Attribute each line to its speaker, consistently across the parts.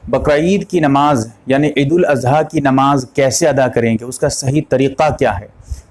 Speaker 1: بقرعید کی نماز یعنی عید الاضحیٰ کی نماز کیسے ادا کریں گے، اس کا صحیح طریقہ کیا ہے،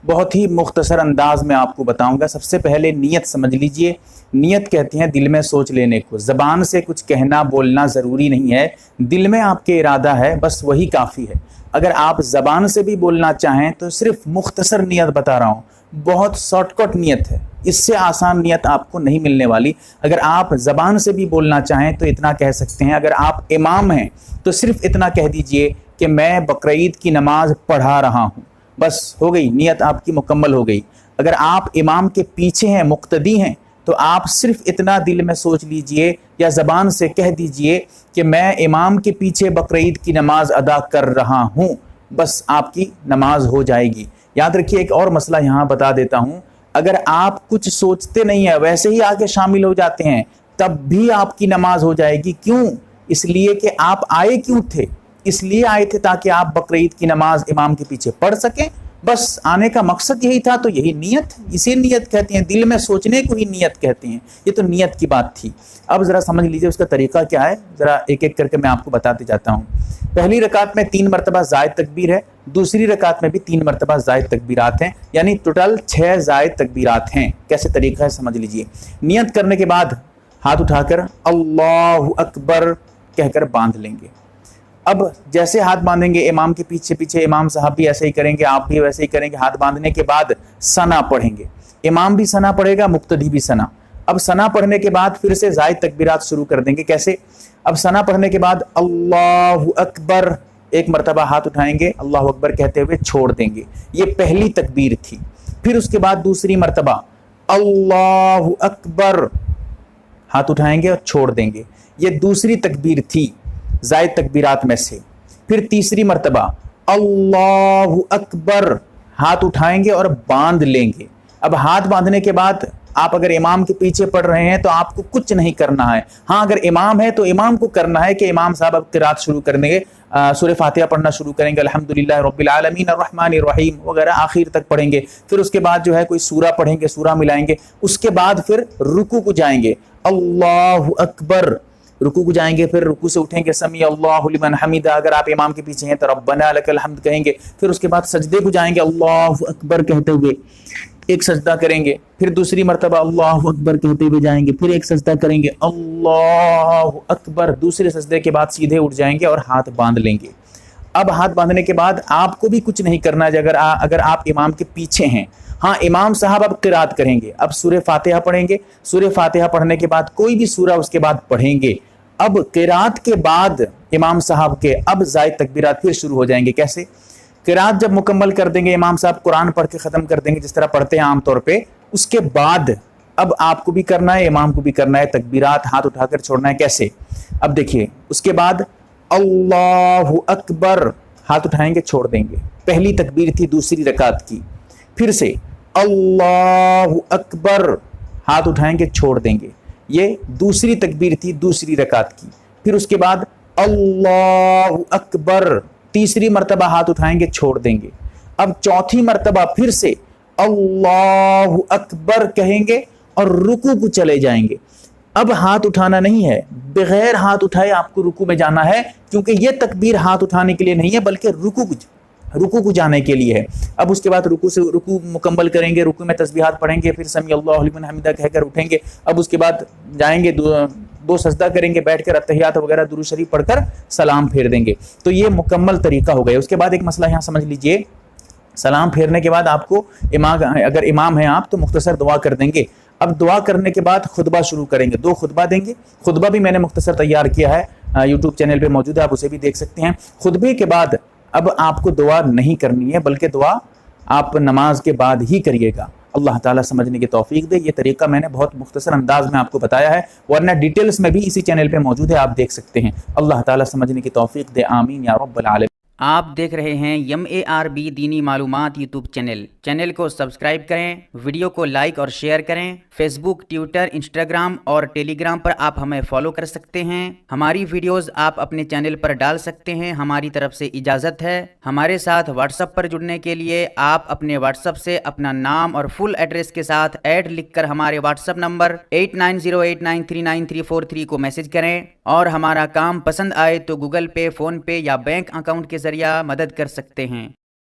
Speaker 1: بہت ہی مختصر انداز میں آپ کو بتاؤں گا۔ سب سے پہلے نیت سمجھ لیجئے۔ نیت کہتے ہیں دل میں سوچ لینے کو، زبان سے کچھ کہنا بولنا ضروری نہیں ہے، دل میں آپ کے ارادہ ہے بس وہی کافی ہے۔ اگر آپ زبان سے بھی بولنا چاہیں تو صرف مختصر نیت بتا رہا ہوں، بہت شارٹ کٹ نیت ہے، اس سے آسان نیت آپ کو نہیں ملنے والی۔ اگر آپ زبان سے بھی بولنا چاہیں تو اتنا کہہ سکتے ہیں، اگر آپ امام ہیں تو صرف اتنا کہہ دیجئے کہ میں بقرعید کی نماز پڑھا رہا ہوں، بس ہو گئی، نیت آپ کی مکمل ہو گئی۔ اگر آپ امام کے پیچھے ہیں، مقتدی ہیں، تو آپ صرف اتنا دل میں سوچ لیجئے یا زبان سے کہہ دیجئے کہ میں امام کے پیچھے بقرعید کی نماز ادا کر رہا ہوں، بس آپ کی نماز ہو جائے گی۔ یاد رکھیے ایک اور مسئلہ یہاں بتا دیتا ہوں، اگر آپ کچھ سوچتے نہیں ہیں، ویسے ہی آگے شامل ہو جاتے ہیں، تب بھی آپ کی نماز ہو جائے گی۔ کیوں؟ اس لیے کہ آپ آئے کیوں تھے؟ اس لیے آئے تھے تاکہ آپ بقرعید کی نماز امام کے پیچھے پڑھ سکیں، بس آنے کا مقصد یہی تھا، تو یہی نیت، اسی نیت کہتے ہیں، دل میں سوچنے کو ہی نیت کہتے ہیں۔ یہ تو نیت کی بات تھی۔ اب ذرا سمجھ لیجئے اس کا طریقہ کیا ہے، ذرا ایک ایک کر کے میں آپ کو بتاتے جاتا ہوں۔ پہلی رکعت میں 3 مرتبہ زائد تکبیر ہے، دوسری رکعت میں بھی 3 مرتبہ زائد تکبیرات ہیں، یعنی ٹوٹل 6 زائد تکبیرات ہیں۔ کیسے طریقہ ہے سمجھ لیجئے۔ نیت کرنے کے بعد ہاتھ اٹھا کر اللہ اکبر کہہ کر باندھ لیں گے۔ اب جیسے ہاتھ باندھیں گے امام کے پیچھے پیچھے، امام صاحب بھی ایسے ہی کریں گے، آپ بھی ویسے ہی کریں گے۔ ہاتھ باندھنے کے بعد ثنا پڑھیں گے، امام بھی ثنا پڑھے گا، مقتدی بھی ثنا۔ اب ثنا پڑھنے کے بعد پھر سے زائد تکبیرات شروع کر دیں گے۔ کیسے؟ اب ثنا پڑھنے کے بعد اللہ اکبر ایک مرتبہ ہاتھ اٹھائیں گے، اللہ اکبر کہتے ہوئے چھوڑ دیں گے، یہ پہلی تکبیر تھی۔ پھر اس کے بعد دوسری مرتبہ اللہ اکبر ہاتھ اٹھائیں گے اور چھوڑ دیں گے، یہ دوسری تکبیر تھی زائد تکبیرات میں سے۔ پھر تیسری مرتبہ اللہ اکبر ہاتھ اٹھائیں گے اور باندھ لیں گے۔ اب ہاتھ باندھنے کے بعد آپ اگر امام کے پیچھے پڑھ رہے ہیں تو آپ کو کچھ نہیں کرنا ہے، ہاں اگر امام ہے تو امام کو کرنا ہے کہ امام صاحب اب قرات شروع کر دیں گے، سورہ فاتحہ پڑھنا شروع کریں گے، الحمدللہ رب العالمین الرحمن الرحیم وغیرہ آخر تک پڑھیں گے۔ پھر اس کے بعد جو ہے کوئی سورہ پڑھیں گے، سورہ ملائیں گے۔ اس کے بعد پھر رکوع کو جائیں گے، اللہ اکبر، رکوع کو جائیں گے، پھر رکوع سے اٹھیں گے، سمیع اللہ لمن حمیدہ، اگر آپ امام کے پیچھے ہیں تو ربنا لک الحمد کہیں گے۔ پھر اس کے بعد سجدے کو جائیں گے اللہ اکبر کہتے ہوئے، ایک سجدہ کریں گے، پھر دوسری مرتبہ اللہ اکبر کہتے ہوئے جائیں گے، پھر ایک سجدہ کریں گے اللہ اکبر، دوسرے سجدے کے بعد سیدھے اٹھ جائیں گے اور ہاتھ باندھ لیں گے۔ اب ہاتھ باندھنے کے بعد آپ کو بھی کچھ نہیں کرنا ہے اگر آپ امام کے پیچھے ہیں۔ ہاں امام صاحب اب قرات کریں گے، اب سورہ فاتحہ پڑھیں گے، سورہ فاتحہ پڑھنے کے بعد کوئی بھی سورہ اس کے بعد پڑھیں گے۔ اب قرات کے بعد امام صاحب کے اب زائد تکبیرات پھر شروع ہو جائیں گے۔ کیسے؟ قرات جب مکمل کر دیں گے، امام صاحب قرآن پڑھ کے ختم کر دیں گے جس طرح پڑھتے ہیں عام طور پہ، اس کے بعد اب آپ کو بھی کرنا ہے، امام کو بھی کرنا ہے، تکبیرات ہاتھ اٹھا کر چھوڑنا ہے۔ کیسے؟ اب دیکھیے، اس کے بعد اللہ اکبر ہاتھ اٹھائیں گے، چھوڑ دیں گے، پہلی تکبیر تھی دوسری رکعت کی۔ پھر سے اللہ اکبر ہاتھ اٹھائیں گے، چھوڑ دیں گے، یہ دوسری تکبیر تھی دوسری رکعت کی۔ پھر اس کے بعد اللہ اکبر تیسری مرتبہ ہاتھ اٹھائیں گے، چھوڑ دیں گے۔ اب چوتھی مرتبہ پھر سے اللہ اکبر کہیں گے اور رکوع کو چلے جائیں گے۔ اب ہاتھ اٹھانا نہیں ہے، بغیر ہاتھ اٹھائے آپ کو رکوع میں جانا ہے، کیونکہ یہ تکبیر ہاتھ اٹھانے کے لیے نہیں ہے بلکہ رکوع کو جانے کے لیے ہے۔ اب اس کے بعد رکوع مکمل کریں گے، رکوع میں تسبیحات پڑھیں گے، پھر سمیع اللہ لمن حمیدہ کہہ کر اٹھیں گے۔ اب اس کے بعد جائیں گے، دو سجدہ کریں گے، بیٹھ کر اتحیات وغیرہ درود شریف پڑھ کر سلام پھیر دیں گے۔ تو یہ مکمل طریقہ ہو گیا۔ اس کے بعد ایک مسئلہ یہاں سمجھ لیجئے، سلام پھیرنے کے بعد آپ کو اگر امام ہیں آپ تو مختصر دعا کر دیں گے۔ اب دعا کرنے کے بعد خطبہ شروع کریں گے، 2 خطبہ دیں گے۔ خطبہ بھی میں نے مختصر تیار کیا ہے، یوٹیوب چینل پہ موجود ہے، آپ اسے بھی دیکھ سکتے ہیں۔ خطبے کے بعد اب آپ کو دعا نہیں کرنی ہے بلکہ دعا آپ نماز کے بعد ہی کریے گا۔ اللہ تعالیٰ سمجھنے کی توفیق دے۔ یہ طریقہ میں نے بہت مختصر انداز میں آپ کو بتایا ہے، ورنہ ڈیٹیلز میں بھی اسی چینل پہ موجود ہے، آپ دیکھ سکتے ہیں۔ اللہ تعالیٰ سمجھنے کی توفیق دے، آمین یا رب العالمین۔
Speaker 2: آپ دیکھ رہے ہیں MARB دینی معلومات یوٹیوب چینل کو سبسکرائب کریں، ویڈیو کو لائک اور شیئر کریں۔ فیس بک، ٹویٹر، انسٹاگرام اور ٹیلی گرام پر آپ ہمیں فالو کر سکتے ہیں۔ ہماری ویڈیوز آپ اپنے چینل پر ڈال سکتے ہیں، ہماری طرف سے اجازت ہے۔ ہمارے ساتھ واٹس ایپ پر جڑنے کے لیے آپ اپنے واٹس ایپ سے اپنا نام اور فل ایڈریس کے ساتھ ایڈ لکھ کر ہمارے واٹس ایپ نمبر 8908939343 کو میسج کریں، اور ہمارا کام پسند آئے تو گوگل پے، فون پے یا بینک اکاؤنٹ کے ذریعہ مدد کر سکتے ہیں۔